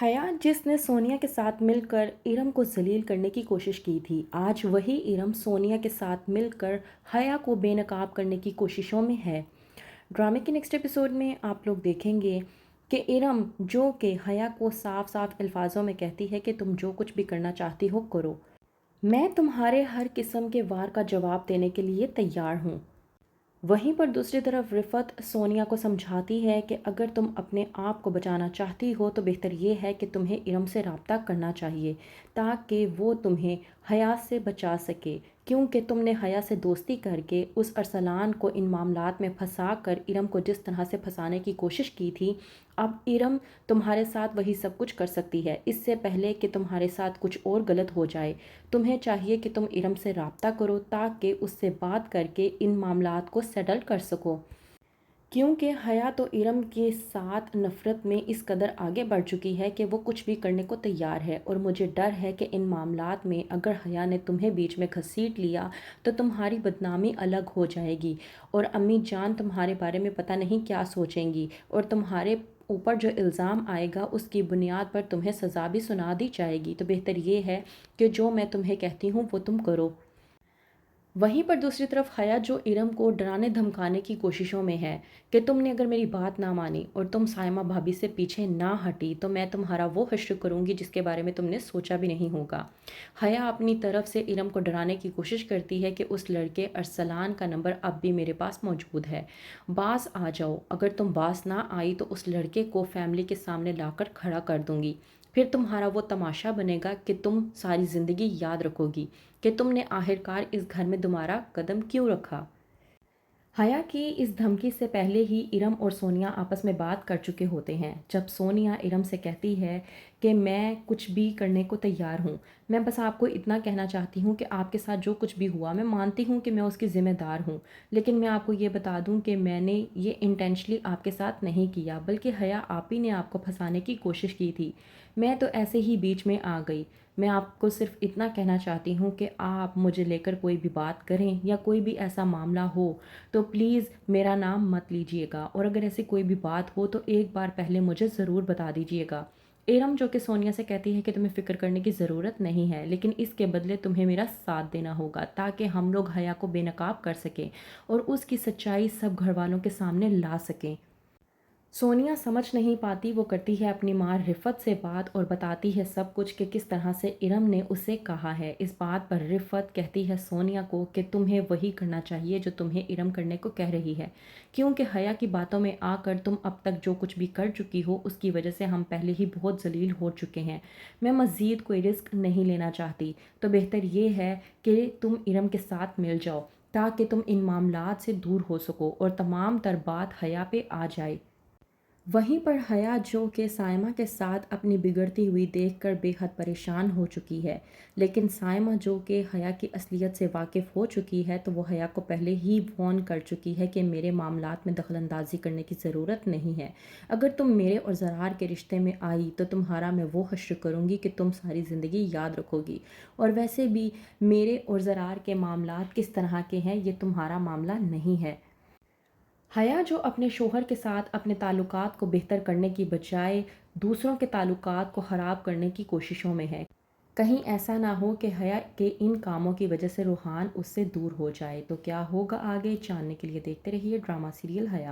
हया जिसने सोनिया के साथ मिलकर इरम को जलील करने की कोशिश की थी, आज वही इरम सोनिया के साथ मिलकर हया को बेनकाब करने की कोशिशों में है। ड्रामे के नेक्स्ट एपिसोड में आप लोग देखेंगे कि इरम जो कि हया को साफ साफ अल्फाजों में कहती है कि तुम जो कुछ भी करना चाहती हो करो, मैं तुम्हारे हर किस्म के वार का जवाब देने के लिए तैयार हूँ। वहीं पर दूसरी तरफ रिफ़त सोनिया को समझाती है कि अगर तुम अपने आप को बचाना चाहती हो तो बेहतर ये है कि तुम्हें इरम से रब्ता करना चाहिए ताकि वो तुम्हें हया से बचा सके, क्योंकि तुमने हया से दोस्ती करके उस अरसलान को इन मामलात में फंसा कर इरम को जिस तरह से फंसाने की कोशिश की थी, अब इरम तुम्हारे साथ वही सब कुछ कर सकती है। इससे पहले कि तुम्हारे साथ कुछ और गलत हो जाए, तुम्हें चाहिए कि तुम इरम से रब्ता करो ताकि उससे बात करके इन मामलात को सेटल कर सको, क्योंकि हया तो इरम के साथ नफ़रत में इस कदर आगे बढ़ चुकी है कि वो कुछ भी करने को तैयार है। और मुझे डर है कि इन मामलात में अगर हया ने तुम्हें बीच में घसीट लिया तो तुम्हारी बदनामी अलग हो जाएगी और अम्मी जान तुम्हारे बारे में पता नहीं क्या सोचेंगी, और तुम्हारे ऊपर जो इल्ज़ाम आएगा उसकी बुनियाद पर तुम्हें सज़ा भी सुना दी जाएगी। तो बेहतर ये है कि जो मैं तुम्हें कहती हूँ वो तुम करो। वहीं पर दूसरी तरफ हया जो इरम को डराने धमकाने की कोशिशों में है कि तुमने अगर मेरी बात ना मानी और तुम सायमा भाभी से पीछे ना हटी तो मैं तुम्हारा वो हश्र करूंगी जिसके बारे में तुमने सोचा भी नहीं होगा। हया अपनी तरफ से इरम को डराने की कोशिश करती है कि उस लड़के अरसलान का नंबर अब भी मेरे पास मौजूद है, बास आ जाओ। अगर तुम बास ना आई तो उस लड़के को फैमिली के सामने लाकर खड़ा कर दूंगी। फिर तुम्हारा वो तमाशा बनेगा कि तुम सारी ज़िंदगी याद रखोगी कि तुमने आखिरकार इस घर में दोबारा कदम क्यों रखा। हया की इस धमकी से पहले ही इरम और सोनिया आपस में बात कर चुके होते हैं। जब सोनिया इरम से कहती है कि मैं कुछ भी करने को तैयार हूँ, मैं बस आपको इतना कहना चाहती हूँ कि आपके साथ जो कुछ भी हुआ मैं मानती हूँ कि मैं उसकी ज़िम्मेदार हूँ, लेकिन मैं आपको ये बता दूँ कि मैंने ये इंटेंशनली आपके साथ नहीं किया, बल्कि हया आप ही ने आपको फंसाने की कोशिश की थी। मैं तो ऐसे ही बीच में आ गई। मैं आपको सिर्फ इतना कहना चाहती हूँ कि आप मुझे लेकर कोई भी बात करें या कोई भी ऐसा मामला हो तो प्लीज़ मेरा नाम मत लीजिएगा, और अगर ऐसी कोई भी बात हो तो एक बार पहले मुझे ज़रूर बता दीजिएगा। एरम जो कि सोनिया से कहती है कि तुम्हें फ़िक्र करने की ज़रूरत नहीं है, लेकिन इसके बदले तुम्हें मेरा साथ देना होगा ताकि हम लोग हया को बेनकाब कर सकें और उसकी सच्चाई सब घर वालों के सामने ला सकें। सोनिया समझ नहीं पाती, वो करती है अपनी माँ रिफ़त से बात और बताती है सब कुछ कि किस तरह से इरम ने उसे कहा है। इस बात पर रिफ़त कहती है सोनिया को कि तुम्हें वही करना चाहिए जो तुम्हें इरम करने को कह रही है, क्योंकि हया की बातों में आकर तुम अब तक जो कुछ भी कर चुकी हो उसकी वजह से हम पहले ही बहुत जलील हो चुके हैं। मैं मज़ीद कोई रिस्क नहीं लेना चाहती, तो बेहतर ये है कि तुम इरम के साथ मिल जाओ ताकि तुम इन मामलात से दूर हो सको और तमाम तर बात हया पे आ जाए। वहीं पर हया जो कि सायमा के साथ अपनी बिगड़ती हुई देखकर बेहद परेशान हो चुकी है, लेकिन सायमा जो कि हया की असलियत से वाकिफ़ हो चुकी है तो वो हया को पहले ही वॉर्न कर चुकी है कि मेरे मामलात में दखलंदाजी करने की ज़रूरत नहीं है। अगर तुम मेरे और ज़रार के रिश्ते में आई तो तुम्हारा मैं वो हश्र करूँगी कि तुम सारी ज़िंदगी याद रखोगी। और वैसे भी मेरे और ज़रार के मामलात किस तरह के हैं ये तुम्हारा मामला नहीं है। हया जो अपने शोहर के साथ अपने ताल्लुकात को बेहतर करने की बजाय दूसरों के ताल्लुकात को ख़राब करने की कोशिशों में है। कहीं ऐसा ना हो कि हया के इन कामों की वजह से रूहान उससे दूर हो जाए। तो क्या होगा आगे जानने के लिए देखते रहिए ड्रामा सीरियल हया।